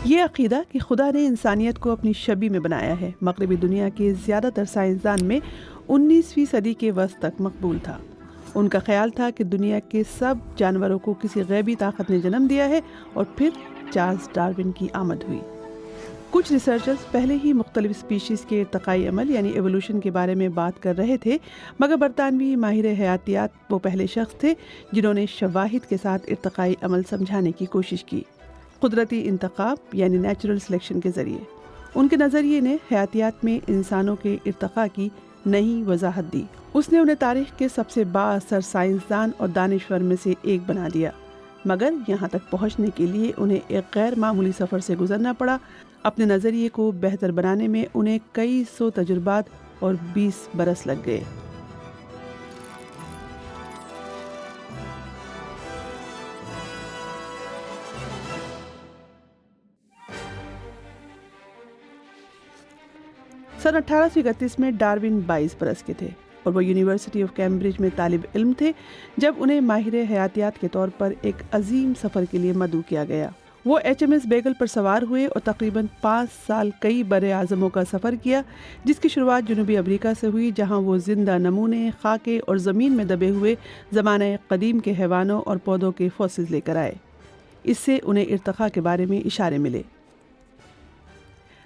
یہ عقیدہ کہ خدا نے انسانیت کو اپنی شبیہ میں بنایا ہے مغربی دنیا کے زیادہ تر سائنسدان میں 19ویں صدی کے وسط تک مقبول تھا۔ ان کا خیال تھا کہ دنیا کے سب جانوروں کو کسی غیبی طاقت نے جنم دیا ہے اور پھر چارلس ڈارون کی آمد ہوئی۔ کچھ ریسرچرز پہلے ہی مختلف اسپیشیز کے ارتقائی عمل یعنی ایوولوشن کے بارے میں بات کر رہے تھے، مگر برطانوی ماہر حیاتیات وہ پہلے شخص تھے جنہوں نے شواہد کے ساتھ ارتقائی عمل سمجھانے کی کوشش کی، قدرتی انتخاب یعنی نیچرل سلیکشن کے ذریعے۔ ان کے نظریے نے حیاتیات میں انسانوں کے ارتقاء کی نئی وضاحت دی۔ اس نے انہیں تاریخ کے سب سے بااثر سائنسدان اور دانشور میں سے ایک بنا دیا، مگر یہاں تک پہنچنے کے لیے انہیں ایک غیر معمولی سفر سے گزرنا پڑا۔ اپنے نظریے کو بہتر بنانے میں انہیں کئی سو تجربات اور 20 برس لگ گئے۔ سن 1831 میں ڈارون 22 برس کے تھے اور وہ یونیورسٹی آف کیمبرج میں طالب علم تھے جب انہیں ماہر حیاتیات کے طور پر ایک عظیم سفر کے لیے مدعو کیا گیا۔ وہ HMS بیگل پر سوار ہوئے اور تقریباً 5 سال کئی بر اعظموں کا سفر کیا، جس کی شروعات جنوبی امریکہ سے ہوئی، جہاں وہ زندہ نمونے، خاکے اور زمین میں دبے ہوئے زمانہ قدیم کے حیوانوں اور پودوں کے فوسلز لے کر آئے۔ اس سے انہیں ارتقاء کے بارے میں اشارے ملے۔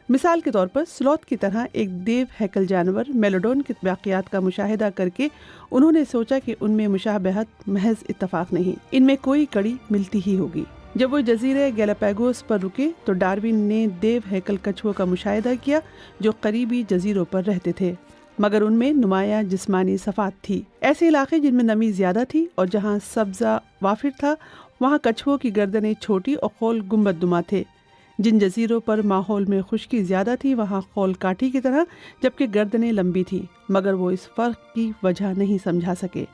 مثال کے طور پر سلوتھ کی طرح ایک دیو ہیکل جانور میلوڈون کے واقعات کا مشاہدہ کر کے انہوں نے سوچا کہ ان میں مشابہت محض اتفاق نہیں، ان میں کوئی کڑی ملتی ہی ہوگی۔ جب وہ جزیرے گیلاپاگوس پر رکے تو ڈارون نے دیو ہیکل کچھووں کا مشاہدہ کیا جو قریبی جزیروں پر رہتے تھے، مگر ان میں نمایاں جسمانی صفات تھی۔ ایسے علاقے جن میں نمی زیادہ تھی اور جہاں سبزہ وافر تھا، وہاں کچھووں کی گردنیں چھوٹی اور خول گنبد نما تھے۔ جن جزیروں پر ماحول میں خشکی زیادہ تھی، وہاں خول کاٹھی کی طرح جبکہ گردنیں لمبی تھیں، مگر وہ اس فرق کی وجہ نہیں سمجھا سکے۔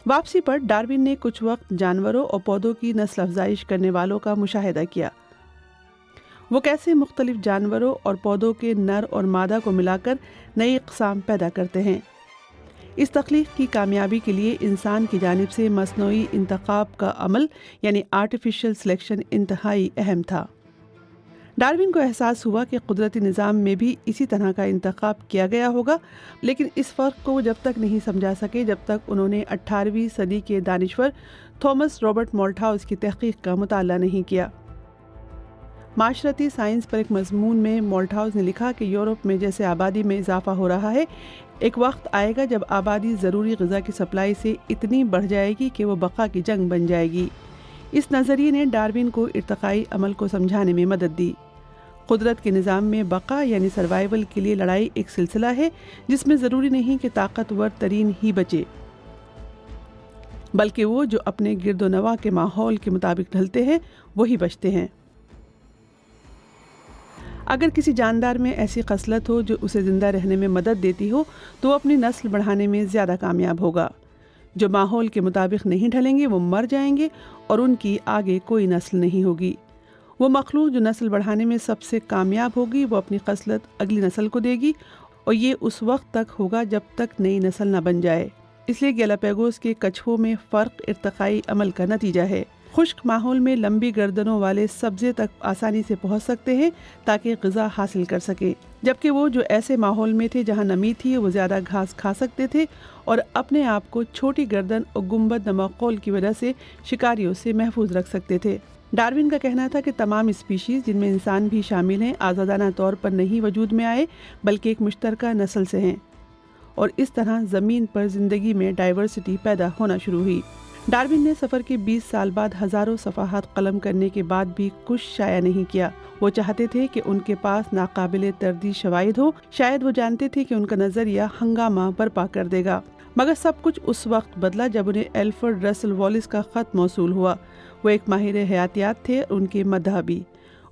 واپسی پر ڈارون نے کچھ وقت جانوروں اور پودوں کی نسل افزائش کرنے والوں کا مشاہدہ کیا۔ وہ کیسے مختلف جانوروں اور پودوں کے نر اور مادہ کو ملا کر نئی اقسام پیدا کرتے ہیں۔ اس تخلیق کی کامیابی کے لیے انسان کی جانب سے مصنوعی انتخاب کا عمل یعنی آرٹیفیشل سلیکشن انتہائی اہم تھا۔ ڈارون کو احساس ہوا کہ قدرتی نظام میں بھی اسی طرح کا انتخاب کیا گیا ہوگا، لیکن اس فرق کو وہ جب تک نہیں سمجھا سکے جب تک انہوں نے 18ویں صدی کے دانشور تھامس رابرٹ مالتھاؤس کی تحقیق کا مطالعہ نہیں کیا۔ معاشرتی سائنس پر ایک مضمون میں مالتھاؤس نے لکھا کہ یورپ میں جیسے آبادی میں اضافہ ہو رہا ہے، ایک وقت آئے گا جب آبادی ضروری غذا کی سپلائی سے اتنی بڑھ جائے گی کہ وہ بقا کی جنگ بن جائے گی۔ اس نظریے نے ڈارون کو ارتقائی عمل کو سمجھانے میں مدد دی۔ قدرت کے نظام میں بقا یعنی سروائیول کے لیے لڑائی ایک سلسلہ ہے جس میں ضروری نہیں کہ طاقتور ترین ہی بچے، بلکہ وہ جو اپنے گرد و نواح کے ماحول کے مطابق ڈھلتے ہیں وہی بچتے ہیں۔ اگر کسی جاندار میں ایسی خصلت ہو جو اسے زندہ رہنے میں مدد دیتی ہو تو وہ اپنی نسل بڑھانے میں زیادہ کامیاب ہوگا۔ جو ماحول کے مطابق نہیں ڈھلیں گے وہ مر جائیں گے اور ان کی آگے کوئی نسل نہیں ہوگی۔ وہ مخلوق جو نسل بڑھانے میں سب سے کامیاب ہوگی وہ اپنی خصلت اگلی نسل کو دے گی، اور یہ اس وقت تک ہوگا جب تک نئی نسل نہ بن جائے۔ اس لیے گیلاپاگوس کے کچھووں میں فرق ارتقائی عمل کا نتیجہ ہے۔ خشک ماحول میں لمبی گردنوں والے سبزے تک آسانی سے پہنچ سکتے ہیں تاکہ غذا حاصل کر سکیں، جبکہ وہ جو ایسے ماحول میں تھے جہاں نمی تھی وہ زیادہ گھاس کھا سکتے تھے اور اپنے آپ کو چھوٹی گردن اور گنبد نما خول کی وجہ سے شکاریوں سے محفوظ رکھ سکتے تھے۔ ڈارون کا کہنا تھا کہ تمام اسپیشیز جن میں انسان بھی شامل ہیں آزادانہ طور پر نہیں وجود میں آئے بلکہ ایک مشترکہ نسل سے ہیں، اور اس طرح زمین پر زندگی میں ڈائیورسٹی پیدا ہونا شروع ہوئی۔ ڈارون نے سفر کے 20 سال بعد ہزاروں صفحات قلم کرنے کے بعد بھی کچھ شائع نہیں کیا۔ وہ چاہتے تھے کہ ان کے پاس ناقابل تردید شواہد ہو، شاید وہ جانتے تھے کہ ان کا نظریہ ہنگامہ برپا کر دے گا، مگر سب کچھ اس وقت بدلا جب انہیں ایلفرڈ رسل والیس کا خط موصول ہوا۔ وہ ایک ماہر حیاتیات تھے، ان کے مداح بھی۔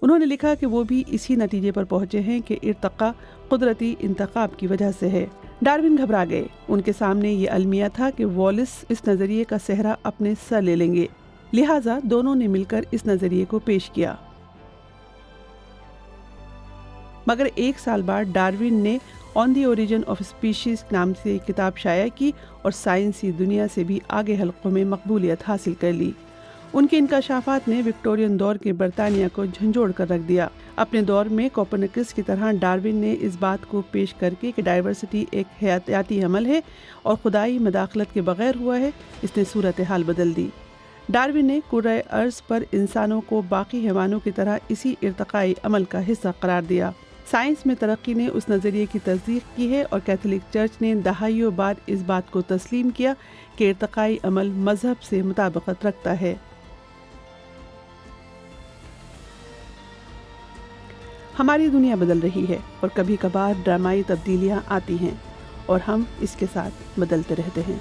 انہوں نے لکھا کہ وہ بھی اسی نتیجے پر پہنچے ہیں کہ ارتقاء قدرتی انتخاب کی وجہ سے ہے۔ ڈارون گھبرا گئے۔ ان کے سامنے یہ المیہ تھا کہ والیس اس نظریے کا صحرا اپنے سر لے لیں گے، لہٰذا دونوں نے مل کر اس نظریے کو پیش کیا۔ مگر 1 سال بعد ڈارون نے آن دی اوریجن آف اسپیشیز نام سے کتاب شائع کی اور سائنسی دنیا سے بھی آگے حلقوں میں مقبولیت حاصل کر لی۔ ان کے انکشافات نے وکٹورین دور کے برطانیہ کو جھنجھوڑ کر رکھ دیا۔ اپنے دور میں کوپرنیکس کی طرح ڈارون نے اس بات کو پیش کر کے کہ ڈائیورسٹی ایک حیاتیاتی عمل ہے اور خدائی مداخلت کے بغیر ہوا ہے، اس نے صورتحال بدل دی۔ ڈارون نے کرۂ ارض پر انسانوں کو باقی حیوانوں کی طرح اسی ارتقائی عمل کا حصہ قرار دیا۔ سائنس میں ترقی نے اس نظریے کی تصدیق کی ہے اور کیتھولک چرچ نے دہائیوں بعد اس بات کو تسلیم کیا کہ ارتقائی عمل مذہب سے مطابقت رکھتا ہے۔ ہماری دنیا بدل رہی ہے اور کبھی کبھار ڈرامائی تبدیلیاں آتی ہیں اور ہم اس کے ساتھ بدلتے رہتے ہیں۔